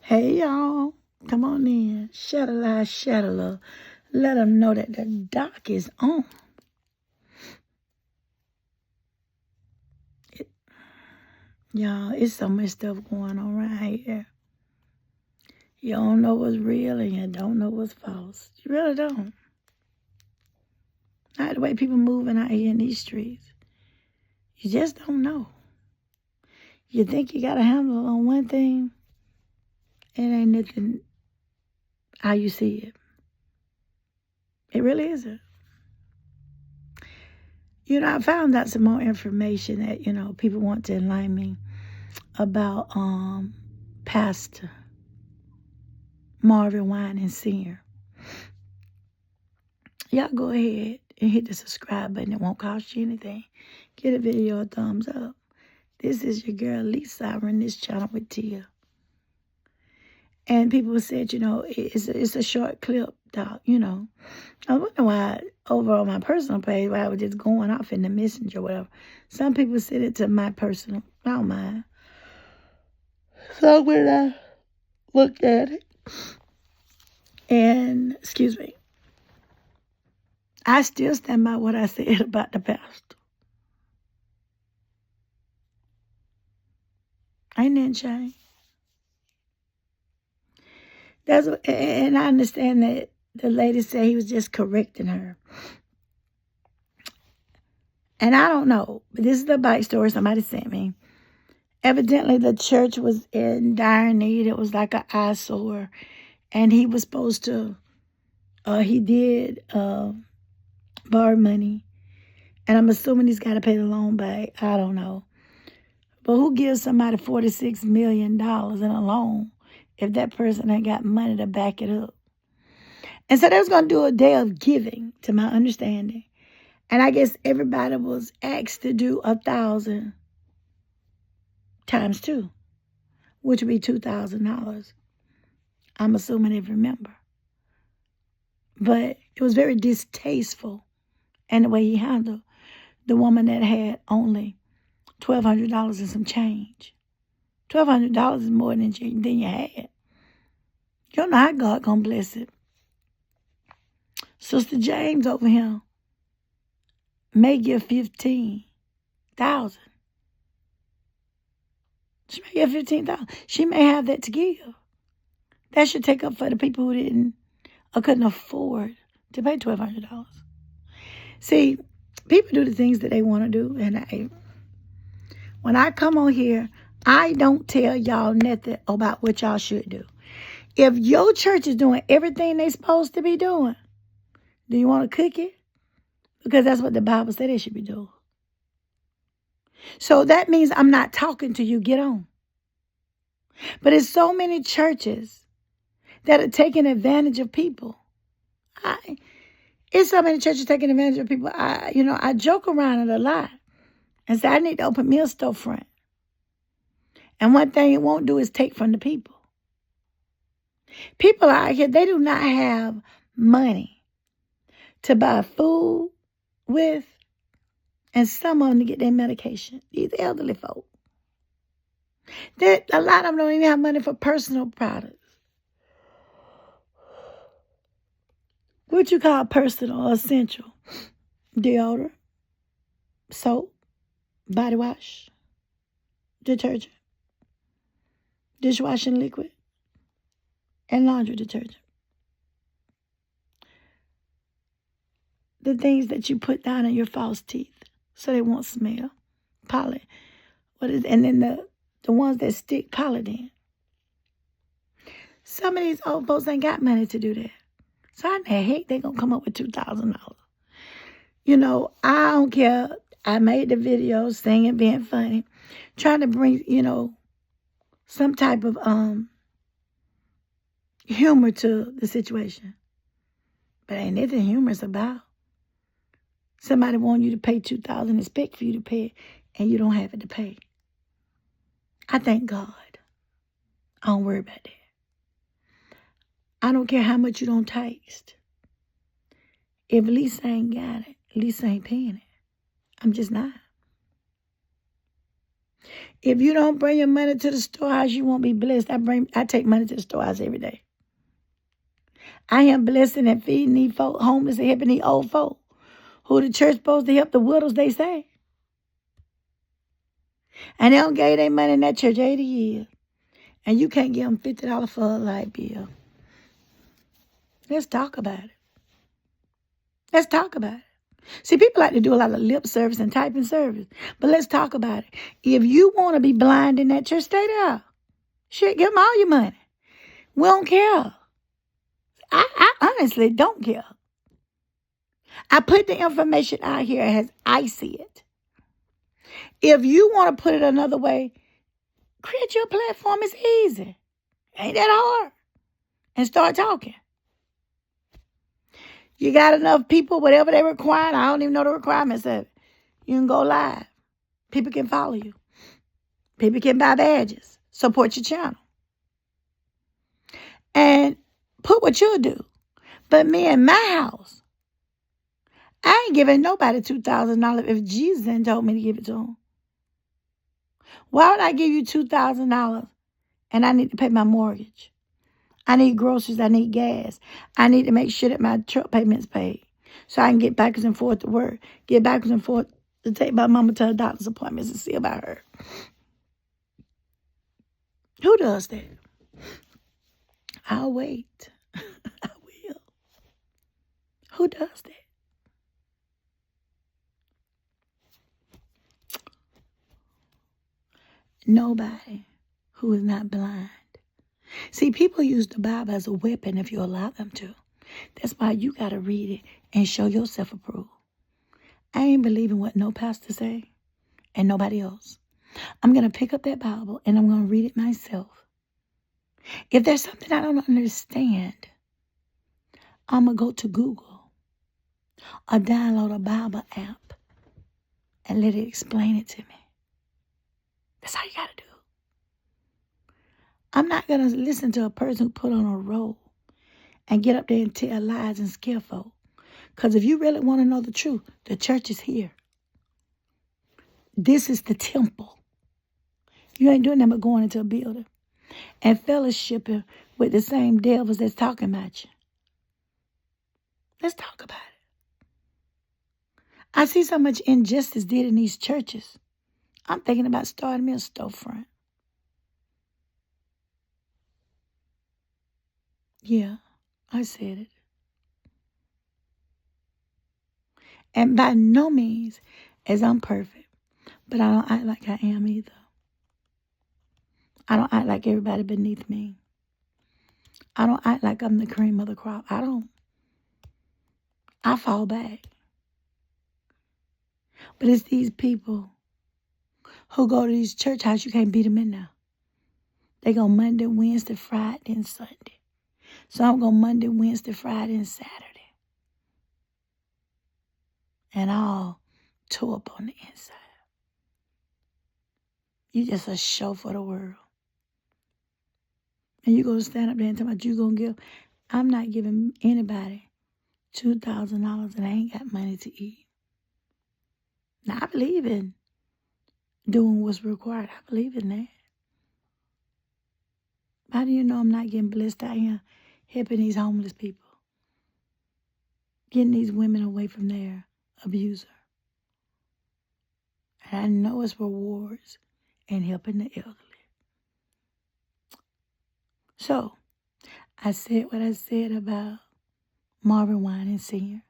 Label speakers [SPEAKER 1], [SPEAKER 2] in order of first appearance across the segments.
[SPEAKER 1] Hey, y'all. Come on in. Shed a lie, shed a love. Let them know that the dock is on. Y'all, it's so much stuff going on right here. You don't know what's real and you don't know what's false. You really don't. Not the way people moving out here in these streets. You just don't know. You think you got a handle on one thing, it ain't nothing how you see it. It really isn't. I found out some more information that, people want to enlighten me about Pastor Marvin Wine and Seaying. Y'all go ahead and hit the subscribe button. It won't cost you anything. Give the video a thumbs up. This is your girl Lisa. I run this channel with Tia. And people said, it's a short clip, doc, I wonder why over on my personal page, why I was just going off in the messenger or whatever. Some people send it to my personal, I don't mind. So when I looked at it, and, excuse me, I still stand by what I said about the pastor. Ain't that changed? And I understand that the lady said he was just correcting her. And I don't know, but this is the bike story somebody sent me. Evidently, the church was in dire need. It was like an eyesore. And he was supposed to, he did borrow money. And I'm assuming he's got to pay the loan back. I don't know. But who gives somebody $46 million in a loan if that person ain't got money to back it up? And so they was going to do a day of giving, to my understanding. And I guess everybody was asked to do 1,000 times 2, which would be $2,000. I'm assuming they remember. But it was very distasteful in the way he handled the woman that had only $1,200 and some change. $1,200 is more than you had. You don't know how God gonna bless it. Sister James over here may give 15,000. She may give 15,000. She may have that to give. That should take up for the people who didn't or couldn't afford to pay $1,200. See, people do the things that they want to do, and when I come on here, I don't tell y'all nothing about what y'all should do. If your church is doing everything they're supposed to be doing, do you want to cook it? Because that's what the Bible said they should be doing. So that means I'm not talking to you. Get on. But there's so many churches that are taking advantage of people. It's so many churches taking advantage of people. I joke around it a lot and say I need to open me a storefront. And one thing it won't do is take from the people. People out here, they do not have money to buy food with, and some of them to get their medication. These elderly folk. A lot of them don't even have money for personal products. What you call personal or essential? Deodorant, soap, body wash, detergent, dishwashing liquid, and laundry detergent. The things that you put down in your false teeth so they won't smell. And then the ones that stick, Polydent. Some of these old folks ain't got money to do that. So how the heck they gonna come up with $2,000? I don't care. I made the video singing, being funny, trying to bring, some type of humor to the situation. But ain't nothing humorous about. Somebody want you to pay $2,000 and expect for you to pay it, and you don't have it to pay. I thank God. I don't worry about that. I don't care how much you don't taste. If Lisa ain't got it, Lisa ain't paying it. I'm just not. If you don't bring your money to the storehouse, you won't be blessed. I take money to the storehouse every day. I am blessing and feeding these folk, homeless and helping these old folk who the church supposed to help the widows, they say. And they don't give their money in that church 80 years. And you can't give them $50 for a light bill. Let's talk about it. Let's talk about it. See, people like to do a lot of lip service and typing service. But let's talk about it. If you want to be blind in that church, stay there. Shit, give them all your money. We don't care. I honestly don't care. I put the information out here as I see it. If you want to put it another way, create your platform. It's easy. Ain't that hard? And start talking. You got enough people, whatever they require. I don't even know the requirements of it. You can go live. People can follow you. People can buy badges. Support your channel. And put what you'll do. But me in my house, I ain't giving nobody $2,000 if Jesus ain't told me to give it to them. Why would I give you $2,000 and I need to pay my mortgage? I need groceries. I need gas. I need to make sure that my truck payment's paid so I can get backwards and forth to work, get backwards and forth to take my mama to her doctor's appointments and see about her. Who does that? I'll wait. I will. Who does that? Nobody who is not blind. See, people use the Bible as a weapon if you allow them to. That's why you got to read it and show yourself approved. I ain't believing what no pastor say and nobody else. I'm going to pick up that Bible and I'm going to read it myself. If there's something I don't understand, I'm going to go to Google or download a Bible app and let it explain it to me. That's how you got to do. I'm not going to listen to a person who put on a robe and get up there and tell lies and scare folk. Because if you really want to know the truth, the church is here. This is the temple. You ain't doing nothing but going into a building and fellowshipping with the same devils that's talking about you. Let's talk about it. I see so much injustice did in these churches. I'm thinking about starting me a storefront. Yeah, I said it. And by no means is I'm perfect, but I don't act like I am either. I don't act like everybody beneath me. I don't act like I'm the cream of the crop. I don't. I fall back. But it's these people who go to these church houses, you can't beat them in now. They go Monday, Wednesday, Friday, and Sunday. So I'm going Monday, Wednesday, Friday, and Saturday. And all tore up on the inside. You just a show for the world. And you go stand up there and tell me you going to give. I'm not giving anybody $2,000 and I ain't got money to eat. Now, I believe in doing what's required. I believe in that. How do you know I'm not getting blessed out here helping these homeless people? Getting these women away from their abuser. And I know it's rewards and helping the elderly. So, I said what I said about Marvin Wine and Seaying.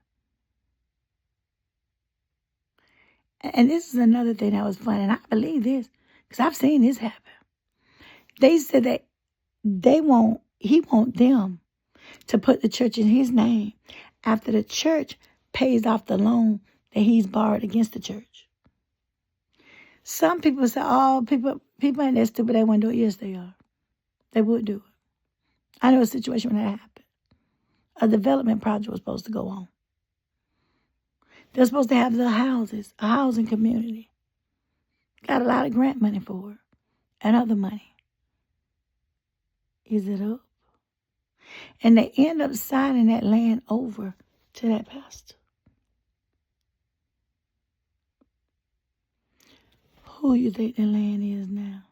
[SPEAKER 1] And this is another thing that was fun, and I believe this, because I've seen this happen. They said that he want them to put the church in his name after the church pays off the loan that he's borrowed against the church. Some people say, oh, people ain't that stupid, they wouldn't do it. Yes, they are. They would do it. I know a situation when that happened. A development project was supposed to go on. They're supposed to have the houses, a housing community. Got a lot of grant money for it and other money. Is it up? And they end up signing that land over to that pastor. Who you think the land is now?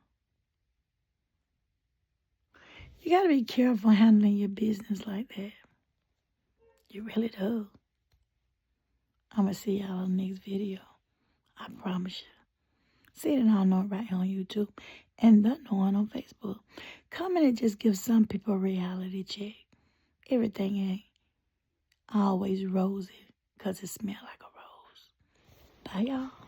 [SPEAKER 1] You got to be careful handling your business like that. You really do. I'm going to see y'all in the next video. I promise you. See it and I'll know it right here on YouTube and the knowing on Facebook. Comment and just give some people a reality check. Everything ain't always rosy because it smells like a rose. Bye, y'all.